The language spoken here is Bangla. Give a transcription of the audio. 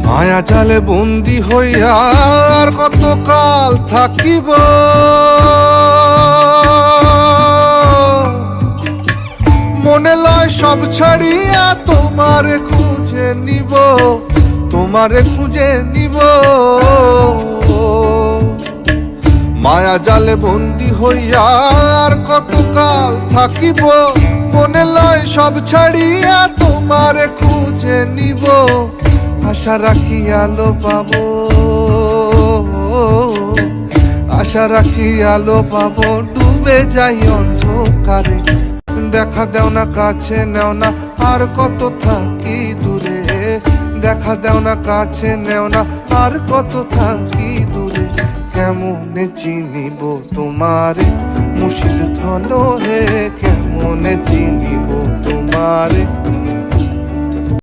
মায়া জালে বন্দি হইয়া আর কত কাল থাকিব, মনে লয় সব ছাড়িয়া তোমারে খুঁজে নিব, তোমারে খুঁজে নিব। মায়া জালে বন্দি হইয়া আর কত কাল থাকিব, মনে লয় সব ছাড়িয়া তোমারে খুঁজে নিব। আশা রাখি আলো পাবো, আশা রাখি আলো পাবো, ডুবে যাই অন্ধকারে। দেখা দেও না কাছে নেও না আর কত থাকি দূরে, দেখা দেও না কাছে নেও না আর কত থাকি দূরে। কেমনে চিনিব তোমারে মুর্শিদ ধন হে, কেমনে চিনিব তোমারে।